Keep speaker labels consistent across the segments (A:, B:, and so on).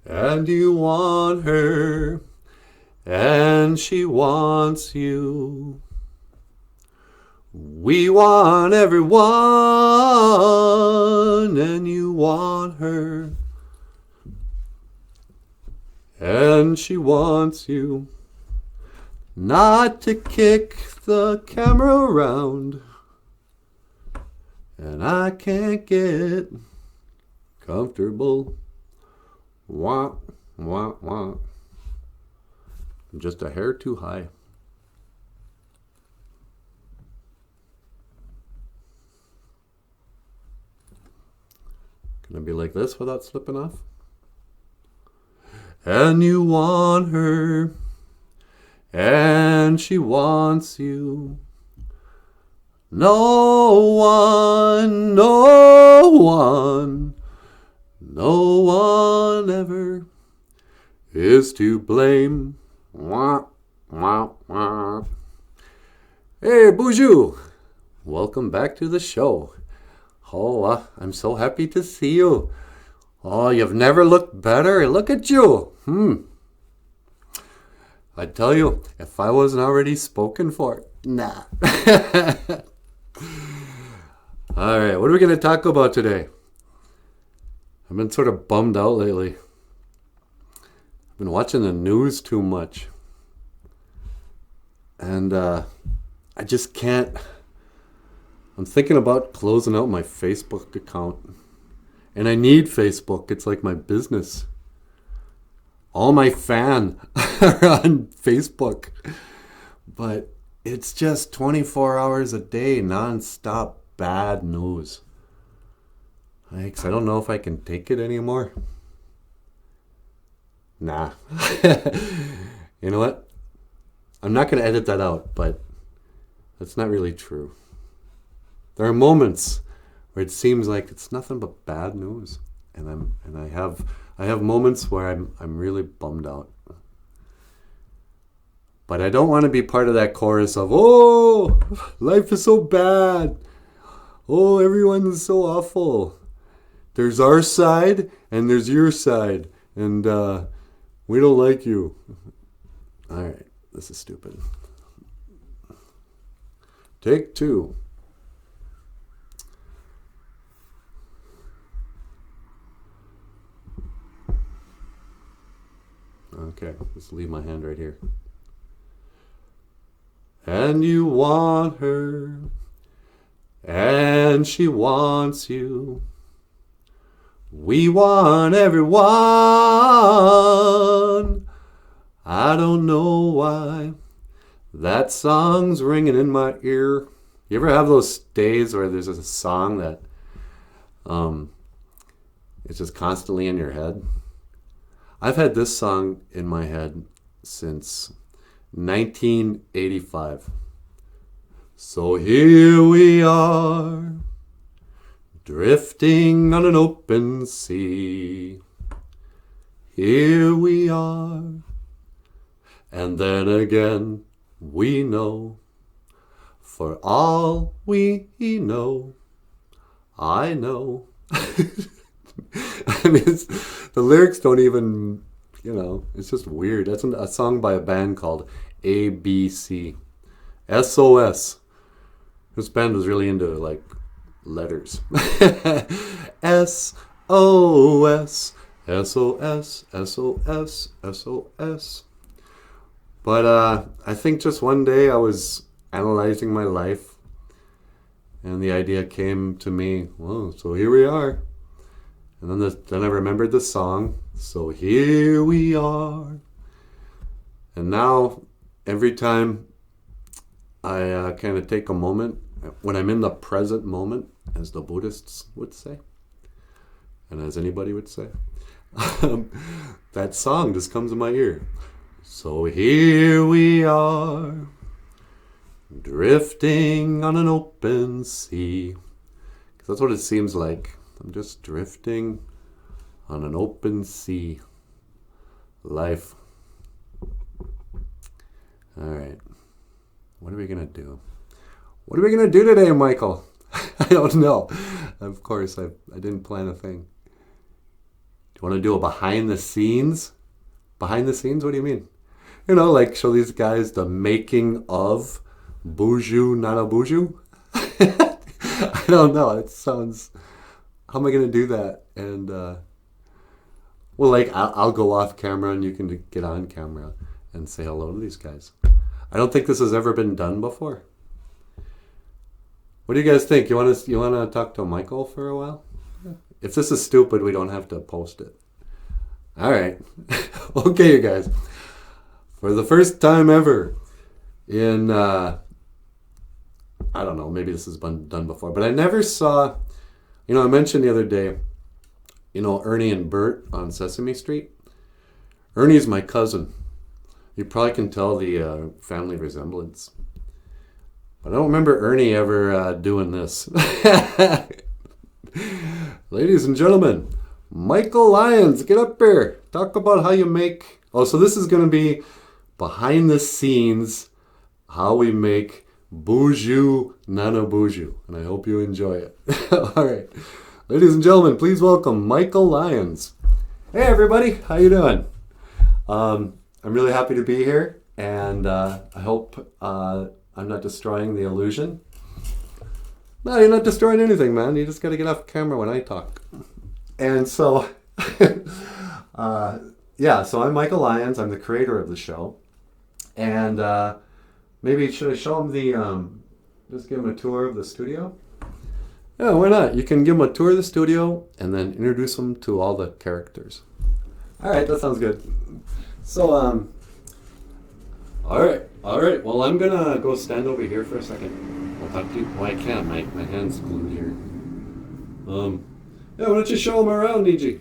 A: and you want her, and she wants you. We want everyone, and you want her, and she wants you. Not to kick the camera around, and I can't get comfortable. Wah, wah, wah. I'm just a hair too high. Can I be like this without slipping off? And you want her, and she wants you. No one, no one, no one ever is to blame. Wah, wah, wah. Hey, BOOZHOO! Welcome back to the show. Oh, I'm so happy to see you. Oh, you've never looked better. Look at you. I tell you, if I wasn't already spoken for, nah. All right, what are we going to talk about today? I've been sort of bummed out lately. I've been watching the news too much. And I just can't. I'm thinking about closing out my Facebook account. And I need Facebook. It's like my business. All my fans are on Facebook. But it's just 24 hours a day, nonstop bad news. Thanks. I don't know if I can take it anymore. Nah. You know what? I'm not going to edit that out, but that's not really true. There are moments where it seems like it's nothing but bad news, and I have moments where I'm really bummed out. But I don't want to be part of that chorus of, oh, life is so bad. Oh, everyone's so awful. There's our side and there's your side, and we don't like you. All right, this is stupid. Take two. Okay, let's leave my hand right here. And you want her, and she wants you. We want everyone. I don't know why that song's ringing in my ear. You ever have those days where there's a song that it's just constantly in your head? I've had this song in my head since 1985. So here we are, drifting on an open sea. Here we are, and then again we know, for all we know, I know. I mean, the lyrics don't even, it's just weird. That's a song by a band called ABC. SOS. This band was really into, like, letters. SOS. SOS. SOS. SOS. But I think just one day I was analyzing my life, and the idea came to me, well, so here we are. And then I remembered the song, so here we are. And now, every time I kind of take a moment, when I'm in the present moment, as the Buddhists would say, and as anybody would say, that song just comes in my ear. So here we are, drifting on an open sea. Because that's what it seems like. I'm just drifting on an open sea. Life. All right. What are we going to do? What are we going to do today, Michael? I don't know. Of course, I didn't plan a thing. you want to do a behind the scenes? Behind the scenes? What do you mean? You know, like show these guys the making of BOOZHOO NANABOOZHOO? I don't know. It sounds... How am I going to do that? And, well, like, I'll go off camera and you can get on camera and say hello to these guys. I don't think this has ever been done before. What do you guys think? You want to talk to Michael for a while? If this is stupid, we don't have to post it. All right. Okay, you guys. For the first time ever in, I don't know, maybe this has been done before, but I never saw, you know, I mentioned the other day, you know, Ernie and Bert on Sesame Street. Ernie's my cousin. You probably can tell the family resemblance. But I don't remember Ernie ever doing this. Ladies and gentlemen, Michael Lyons, get up here. Talk about how you make... Oh, so this is going to be behind the scenes, how we make BOOZHOO NANABOOZHOO. And I hope you enjoy it. All right. Ladies and gentlemen, please welcome Michael Lyons. Hey, everybody. How you doing? I'm really happy to be here. And I hope I'm not destroying the illusion. No, you're not destroying anything, man. You just got to get off camera when I talk. And so, yeah, so I'm Michael Lyons. I'm the creator of the show. And maybe should I show him just give him a tour of the studio? Yeah, why not? You can give him a tour of the studio and then introduce him to all the characters. All right, that sounds good. So, all right. Well, I'm going to go stand over here for a second. I'll talk to you. Well, I can't. My hand's glued here. Yeah, why don't you show them around, EG?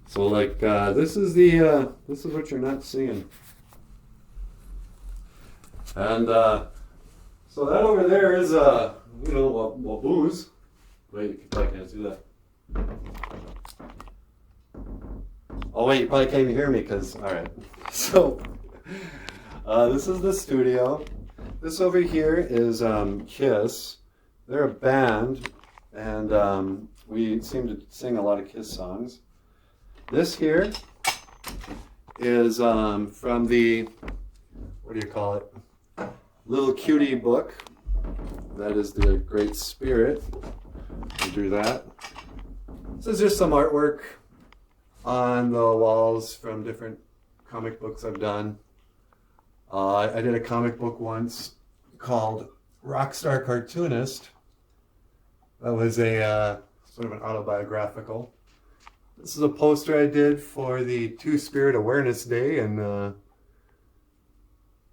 A: So, like, this is what you're not seeing. And, so that over there is, you know, well, booze. Wait, you probably can't see that. Oh, wait, you probably can't even hear me because, all right. So, this is the studio. This over here is Kiss. They're a band, and we seem to sing a lot of Kiss songs. This here is from the, what do you call it? Little Cutie book. That is the Great Spirit. We drew that. This is just some artwork on the walls from different comic books I've done. I did a comic book once called Rockstar Cartoonist. That was a sort of an autobiographical. This is a poster I did for the Two-Spirit Awareness Day in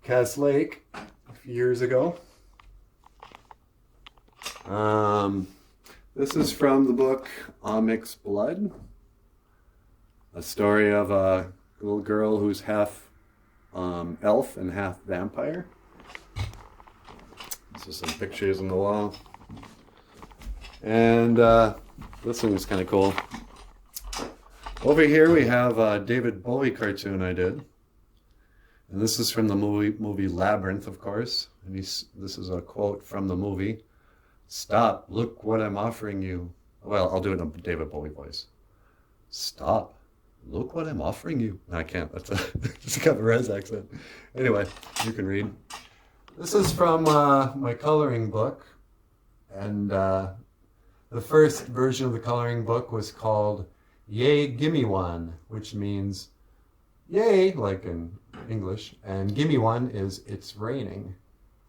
A: Cass Lake a few years ago. This is from the book Omic's Blood, a story of a little girl who's half elf and half vampire. This is some pictures on the wall. And this one is kind of cool. Over here we have a David Bowie cartoon I did. And this is from the movie Labyrinth, of course. And this is a quote from the movie. Stop, look what I'm offering you. Well, I'll do it in a David Bowie voice. Stop, look what I'm offering you. No, I can't. That's just got a res accent. Anyway, you can read. This is from my coloring book. And the first version of the coloring book was called Yay, Gimme One, which means yay, like in English. And gimme one is it's raining.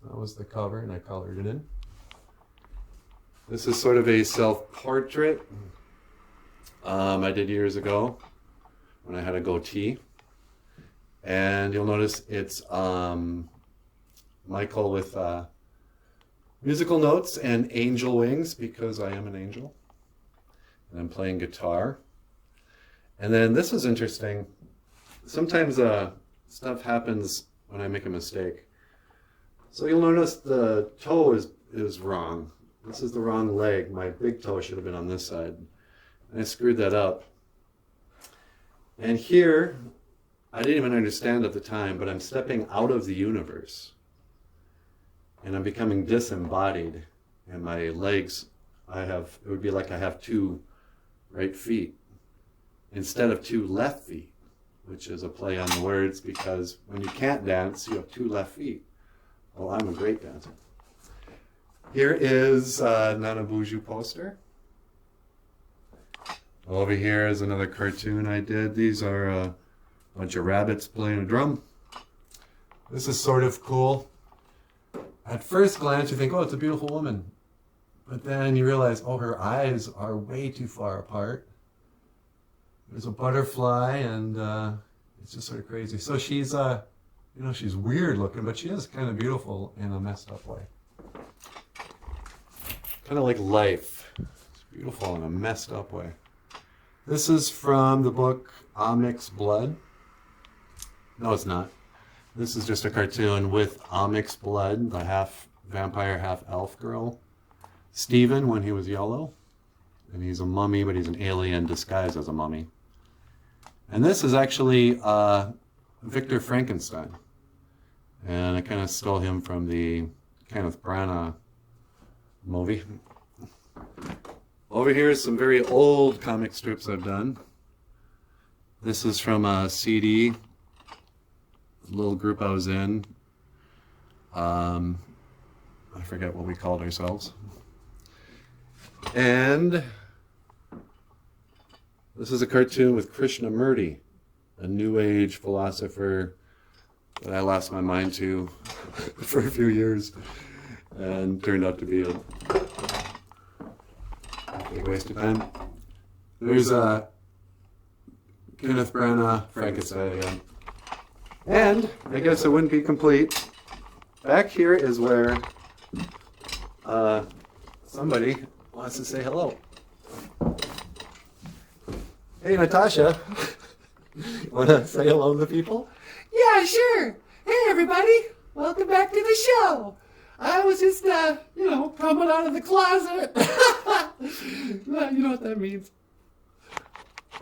A: That was the cover, and I colored it in. This is sort of a self-portrait I did years ago when I had a goatee. And you'll notice it's Michael with musical notes and angel wings because I am an angel. And I'm playing guitar. And then this was interesting. Sometimes stuff happens when I make a mistake. So you'll notice the toe is wrong. This is the wrong leg. My big toe should have been on this side. And I screwed that up. And here, I didn't even understand at the time, but I'm stepping out of the universe. And I'm becoming disembodied. And my legs, it would be like I have two right feet. instead of 2 left feet, which is a play on the words because when you can't dance, you have 2 left feet. Well, I'm a great dancer. Here is a NanaBOOZHOO poster. Over here is another cartoon I did. These are a bunch of rabbits playing a drum. This is sort of cool. At first glance, you think, oh, it's a beautiful woman. But then you realize, oh, her eyes are way too far apart. There's a butterfly, and it's just sort of crazy. So she's, she's weird looking, but she is kind of beautiful in a messed up way. Kind of like life. It's beautiful in a messed up way. This is from the book Amic's Blood. No, it's not. This is just a cartoon with Amic's Blood, the half vampire, half elf girl. Stephen, when he was yellow. And he's a mummy, but he's an alien disguised as a mummy. And this is actually Victor Frankenstein. And I kind of stole him from the Kenneth Branagh movie. Over here is some very old comic strips I've done. This is from a CD, a little group I was in. I forget what we called ourselves. And this is a cartoon with Krishnamurti, a New Age philosopher that I lost my mind to for a few years and turned out to be a big waste of time. There's a Kenneth Branagh Frankenstein again. And I guess it wouldn't be complete. Back here is where somebody wants to say hello. Hey, Natasha. Want to say hello to the people?
B: Yeah, sure. Hey, everybody. Welcome back to the show. I was just, coming out of the closet. You know what that means.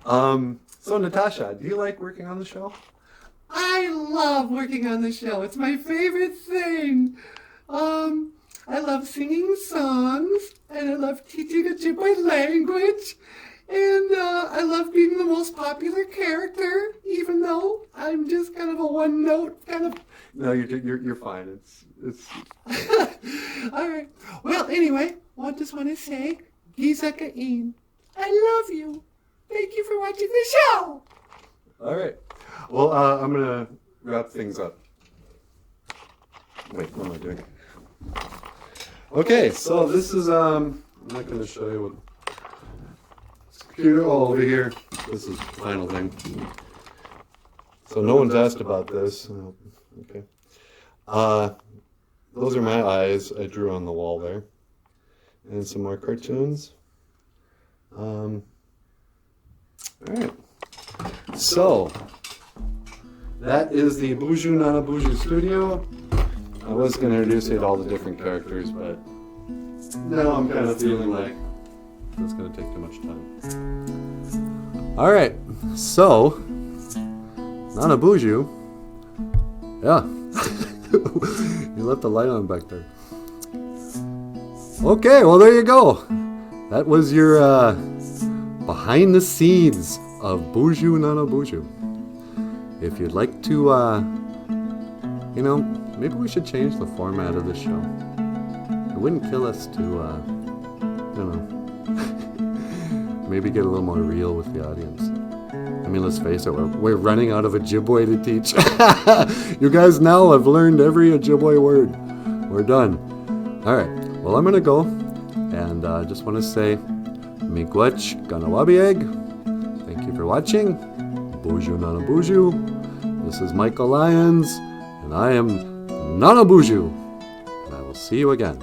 A: So, Natasha, do you like working on the show?
B: I love working on the show. It's my favorite thing. I love singing songs, and I love teaching Ojibwe language, and I love being the most popular character, even though I'm just kind of a one-note kind of...
A: No, you're fine. It's...
B: All right. Well, anyway, I just want to say, Gizaka'in, I love you. Thank you for watching the show.
A: All right. Well, I'm going to wrap things up. Wait, what am I doing? Okay, so this is, I'm not going to show you what... Computer, over here. This is the final thing. So no one's asked about this. Okay. Those are my eyes I drew on the wall there. And some more cartoons. All right. So, that is the BOOZHOO NANABOOZHOO studio. I was going to introduce you to all the different characters, but now I'm kind of feeling like that's going to take too much time. All right. So, NANABOOZHOO. Yeah. You left the light on back there. Okay, well, there you go. That was your behind the scenes of BOOZHOO NANABOOZHOO. If you'd like to, maybe we should change the format of the show. It wouldn't kill us to, maybe get a little more real with the audience. I mean, let's face it, we're running out of Ojibwe to teach. You guys now have learned every Ojibwe word. We're done. All right, well, I'm going to go, and I just want to say, Miigwech Ganawabieg. Thank you for watching. BOOZHOO NANABOOZHOO. This is Michael Lyons, and I am NANABOOZHOO. And I will see you again.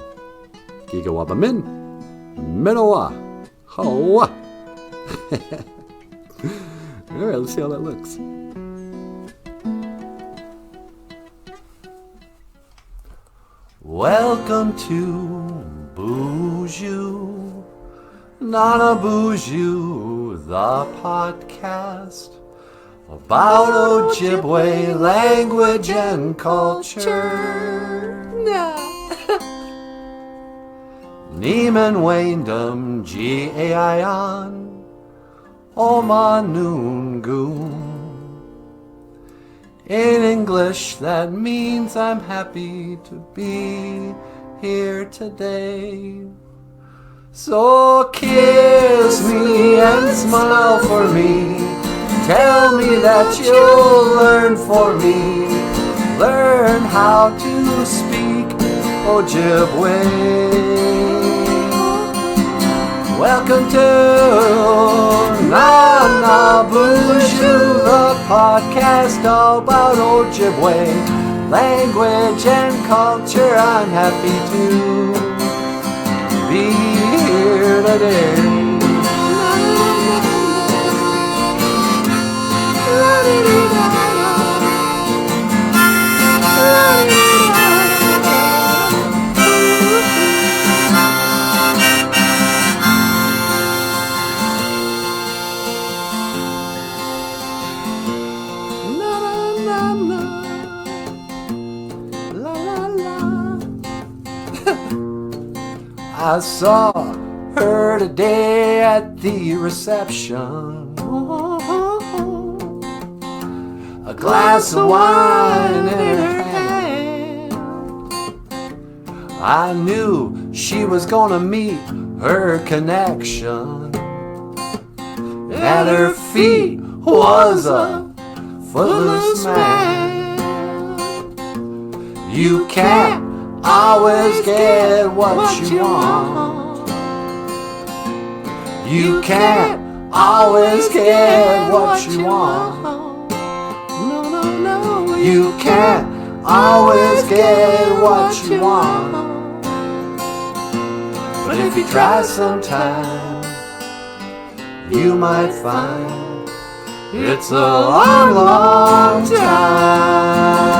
A: Gigawabamin. Minowa. Hawa. All right, let's see how that looks. Welcome to BOOZHOO NANABOOZHOO, the podcast about Ojibwe language and culture. Neiman Waindam G-A-I-On Omanungu. In English, that means I'm happy to be here today. So kiss me and smile for me. Tell me that you'll learn for me. Learn how to speak Ojibwe. Welcome to Nanaboozhoo, the podcast about Ojibwe language and culture. I'm happy to be here today. I saw her today at the reception. A glass of wine in her hand. I knew she was gonna meet her connection. At her feet was a footless man. You can't always get what you want. You can't always get what you want. You can't always get what you want. But if you try sometime, you might find it's a long, long time.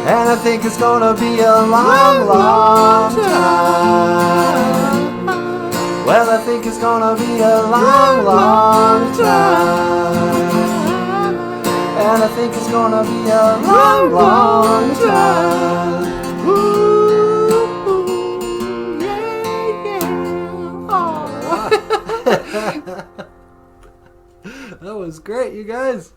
A: And I think it's gonna be a long, long time. Well, I think it's gonna be a long, long time. And I think it's gonna be a long, long time. Ooh, yeah, yeah. Oh. That was great, you guys.